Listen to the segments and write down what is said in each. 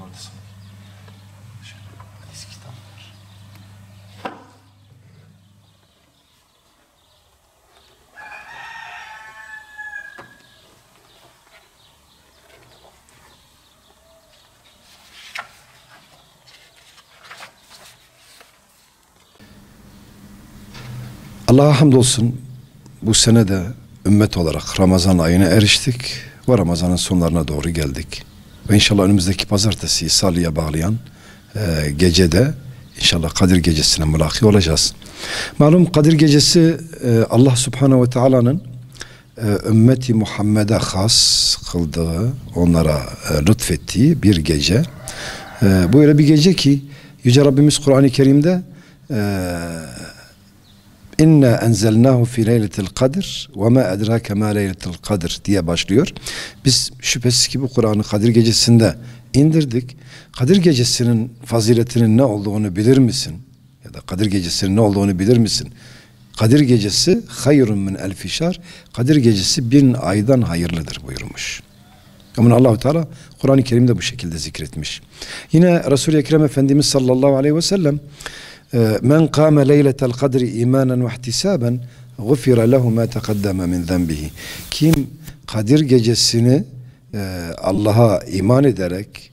olasın. Şöyle hadis kitaplar. Allah'a hamdolsun, bu sene de ümmet olarak Ramazan ayına eriştik ve Ramazan'ın sonlarına doğru geldik. Ve inşallah önümüzdeki pazartesi Salı'ya bağlayan gecede inşallah Kadir Gecesi'ne mülaki olacağız. Malum Kadir Gecesi Allah Subhanahu ve Teala'nın ümmeti Muhammed'e has kıldığı, onlara lütfettiği bir gece. Böyle bir gece ki Yüce Rabbimiz Kur'an-ı Kerim'de İnna enzelnahu fi leyletil kadr ve ma edrake ma leyletil kadr diye başlıyor. Biz şüphesiz ki bu Kur'an'ı Kadir Gecesi'nde indirdik. Kadir Gecesi'nin faziletinin ne olduğunu bilir misin? Ya da Kadir Gecesi'nin ne olduğunu bilir misin? Kadir Gecesi hayrun min elfi şahr. Kadir Gecesi 1000 aydan hayırlıdır buyurmuş. Ama Allah-u Teala Kur'an-ı Kerim'de bu şekilde zikretmiş. Yine Resul-i Ekrem Efendimiz sallallahu aleyhi ve sellem men kâme leyletel kadri imanen ve ihtisaben gufira lehu ma taqaddama min zenbihi. Kim Kadir Gecesini Allah'a iman ederek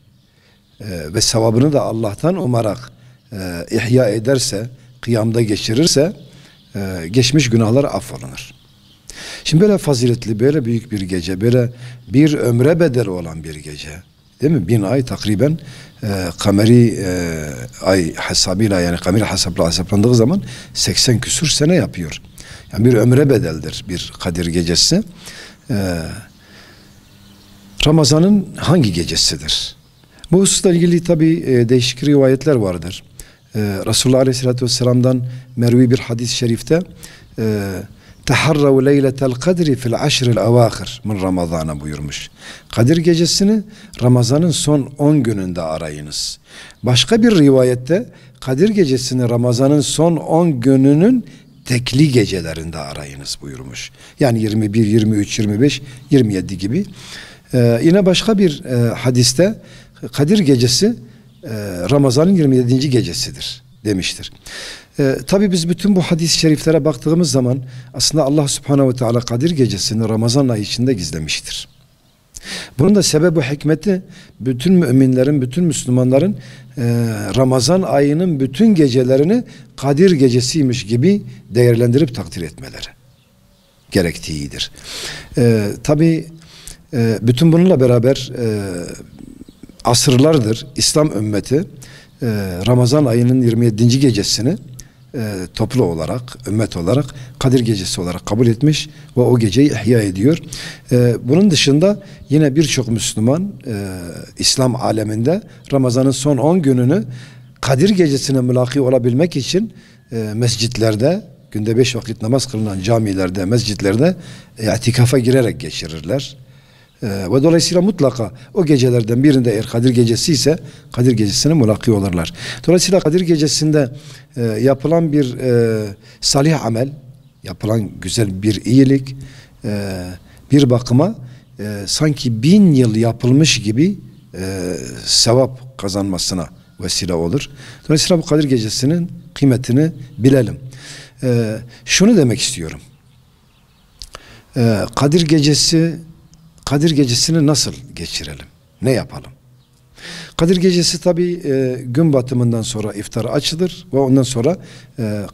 ve sevabını da Allah'tan umarak ihya ederse, kıyamda geçirirse geçmiş günahlar affolunur. Şimdi böyle faziletli, böyle büyük bir gece, böyle bir ömre bedel olan bir gece, değil mi? 1000 ay takriben kameri ay hesabıyla, yani kameri hesaplandığı zaman 80 küsur sene yapıyor. Yani bir ömre bedeldir bir Kadir Gecesi. Ramazan'ın hangi gecesidir? Bu hususla ilgili tabi değişik rivayetler vardır. Resulullah Aleyhisselatü Vesselam'dan mervi bir hadis-i şerifte teharrav leyletel kadri fil aşril avâhir min Ramazan'a buyurmuş. Kadir Gecesini Ramazan'ın son 10 gününde arayınız. Başka bir rivayette Kadir Gecesini Ramazan'ın son 10 gününün tekli gecelerinde arayınız buyurmuş. Yani 21, 23, 25, 27 gibi. Yine başka bir hadiste Kadir Gecesi Ramazan'ın 27. gecesidir demiştir. Tabi biz bütün bu hadis-i şeriflere baktığımız zaman aslında Allah Subhanahu ve Teala Kadir Gecesini Ramazan ayı içinde gizlemiştir. Bunun da sebebi, hikmeti bütün müminlerin, bütün Müslümanların Ramazan ayının bütün gecelerini Kadir Gecesiymiş gibi değerlendirip takdir etmeleri gerektiğidir. Tabi bütün bununla beraber asırlardır İslam ümmeti Ramazan ayının 27. gecesini toplu olarak, ümmet olarak Kadir Gecesi olarak kabul etmiş ve o geceyi ihya ediyor. Bunun dışında yine birçok Müslüman İslam aleminde Ramazan'ın son 10 gününü Kadir Gecesi'ne mülaki olabilmek için mescitlerde, günde 5 vakit namaz kılınan camilerde, mescitlerde itikafa girerek geçirirler. Ve dolayısıyla mutlaka o gecelerden birinde eğer Kadir Gecesi ise Kadir Gecesi'ne mülaki olurlar. Dolayısıyla Kadir Gecesi'nde yapılan bir salih amel, yapılan güzel bir iyilik bir bakıma sanki 1000 yıl yapılmış gibi sevap kazanmasına vesile olur. Dolayısıyla bu Kadir Gecesi'nin kıymetini bilelim. Şunu demek istiyorum. Kadir Gecesi'ni nasıl geçirelim? Ne yapalım? Kadir Gecesi tabi gün batımından sonra iftar açılır ve ondan sonra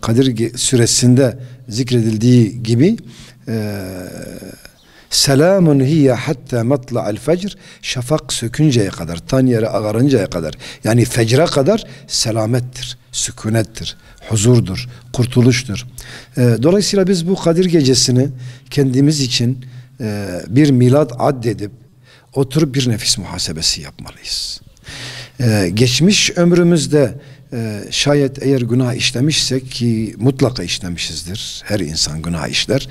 Kadir süresinde zikredildiği gibi selamun hiye hatta matla'al fecr, şafak sökünceye kadar, tan yeri ağarıncaya kadar, yani fecre kadar selamettir, sükunettir, huzurdur, kurtuluştur. Dolayısıyla biz bu Kadir Gecesini kendimiz için bir milad addedip oturup bir nefis muhasebesi yapmalıyız. Geçmiş ömrümüzde şayet eğer günah işlemişsek, ki mutlaka işlemişizdir, her insan günah işler,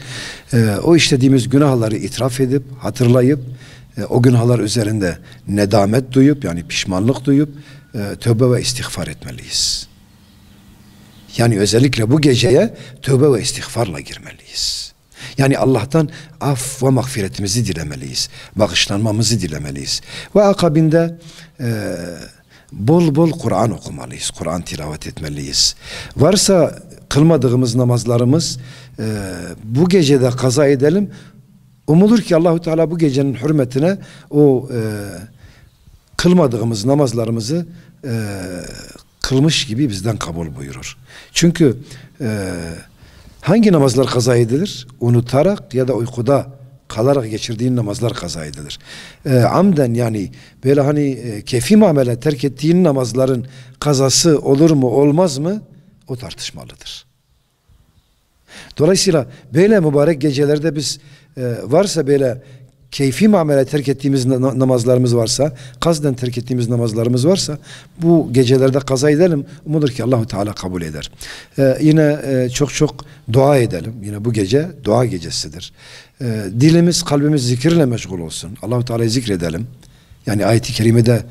o işlediğimiz günahları itiraf edip, hatırlayıp, o günahlar üzerinde nedamet duyup, yani pişmanlık duyup tövbe ve istiğfar etmeliyiz. Yani özellikle bu geceye tövbe ve istiğfarla girmeliyiz. Yani Allah'tan af ve mağfiretimizi dilemeliyiz. Bağışlanmamızı dilemeliyiz. Ve akabinde bol bol Kur'an okumalıyız. Kur'an tilavet etmeliyiz. Varsa kılmadığımız namazlarımız bu gecede kaza edelim. Umulur ki Allahu Teala bu gecenin hürmetine o kılmadığımız namazlarımızı kılmış gibi bizden kabul buyurur. Çünkü hangi namazlar kaza edilir? Unutarak ya da uykuda kalarak geçirdiğin namazlar kaza edilir. Amden, yani böyle hani keyfi muamele terk ettiğin namazların kazası olur mu olmaz mı? O tartışmalıdır. Dolayısıyla böyle mübarek gecelerde biz varsa böyle keyfi muamele terk ettiğimiz namazlarımız varsa, kasden terk ettiğimiz namazlarımız varsa bu gecelerde kaza edelim. Umulur ki Allahu Teala kabul eder. Yine çok çok dua edelim. Yine bu gece dua gecesidir. Dilimiz, kalbimiz zikirle meşgul olsun. Allahu Teala'yı zikredelim. Yani ayet-i kerimede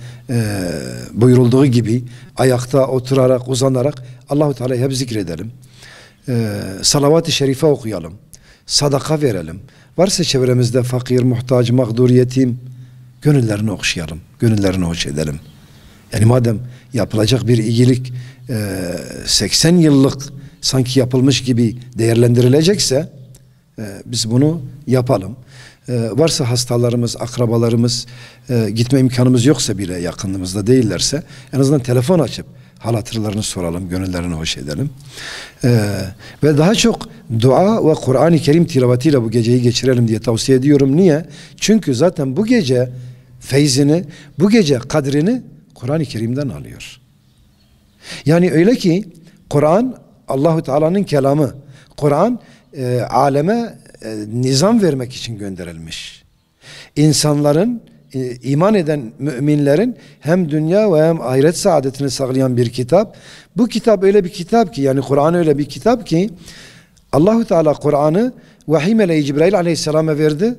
buyurulduğu gibi ayakta, oturarak, uzanarak Allahu Teala'yı hep zikredelim. Salavat-ı şerife okuyalım. Sadaka verelim. Varsa çevremizde fakir, muhtaç, mağdur, yetim, gönüllerini okşayalım. Gönüllerini hoş edelim. Yani madem yapılacak bir iyilik 80 yıllık sanki yapılmış gibi değerlendirilecekse biz bunu yapalım. Varsa hastalarımız, akrabalarımız, gitme imkanımız yoksa bile, yakınımızda değillerse en azından telefon açıp hal hatırlarını soralım, gönüllerini hoş edelim. Ve daha çok dua ve Kur'an-ı Kerim tilavetiyle bu geceyi geçirelim diye tavsiye ediyorum. Niye? Çünkü zaten bu gece feyzini, bu gece kadrini Kur'an-ı Kerim'den alıyor. Yani öyle ki Kur'an Allahu Teala'nın kelamı. Kur'an aleme nizam vermek için gönderilmiş. İnsanların, iman eden müminlerin hem dünya ve hem ahiret saadetini sağlayan bir kitap. Bu kitap öyle bir kitap ki, yani Kur'an öyle bir kitap ki Allahu Teala Kur'an'ı vahiy meleği Cibrail Aleyhisselam'a verdi.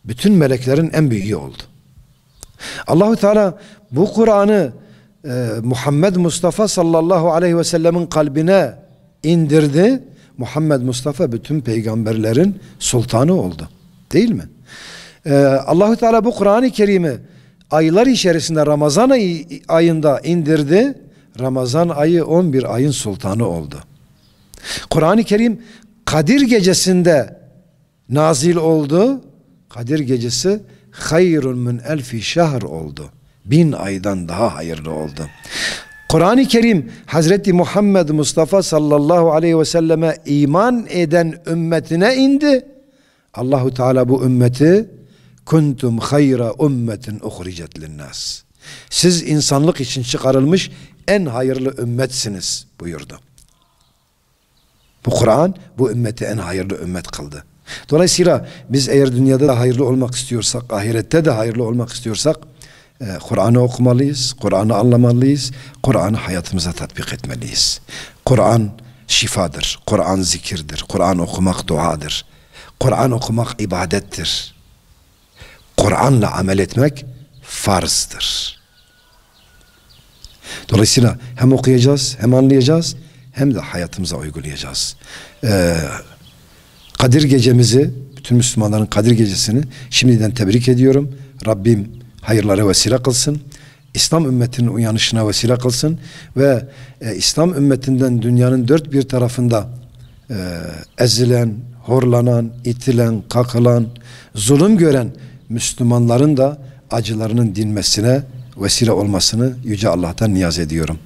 Bütün meleklerin en büyüğü oldu. Allahu Teala bu Kur'an'ı Muhammed Mustafa sallallahu aleyhi ve sellemin kalbine indirdi. Muhammed Mustafa bütün peygamberlerin sultanı oldu. Değil mi? Allahu Teala bu Kur'an-ı Kerim'i aylar içerisinde Ramazan ayında indirdi. Ramazan ayı 11 ayın sultanı oldu. Kur'an-ı Kerim Kadir gecesinde nazil oldu. Kadir gecesi hayrun min elfi şehr oldu. 1000 aydan daha hayırlı oldu. Kur'an-ı Kerim Hazreti Muhammed Mustafa sallallahu aleyhi ve selleme iman eden ümmetine indi. Allahu Teala bu ümmeti kuntum hayra ummetin uhricet linnas. Siz insanlık için çıkarılmış en hayırlı ümmetsiniz buyurdu. Bu Kur'an bu ümmeti en hayırlı ümmet kıldı. Dolayısıyla biz eğer dünyada da hayırlı olmak istiyorsak, ahirette de hayırlı olmak istiyorsak Kur'an'ı okumalıyız, Kur'an'ı anlamalıyız, Kur'an'ı hayatımıza tatbik etmeliyiz. Kur'an şifadır, Kur'an zikirdir, Kur'an okumak duadır, Kur'an okumak ibadettir. Kur'an'la amel etmek farzdır. Dolayısıyla hem okuyacağız, hem anlayacağız, hem de hayatımıza uygulayacağız. Kadir gecemizi, bütün Müslümanların Kadir gecesini şimdiden tebrik ediyorum. Rabbim hayırlara vesile kılsın. İslam ümmetinin uyanışına vesile kılsın. Ve İslam ümmetinden dünyanın dört bir tarafında ezilen, horlanan, itilen, kakılan, zulüm gören Müslümanların da acılarının dinmesine vesile olmasını Yüce Allah'tan niyaz ediyorum.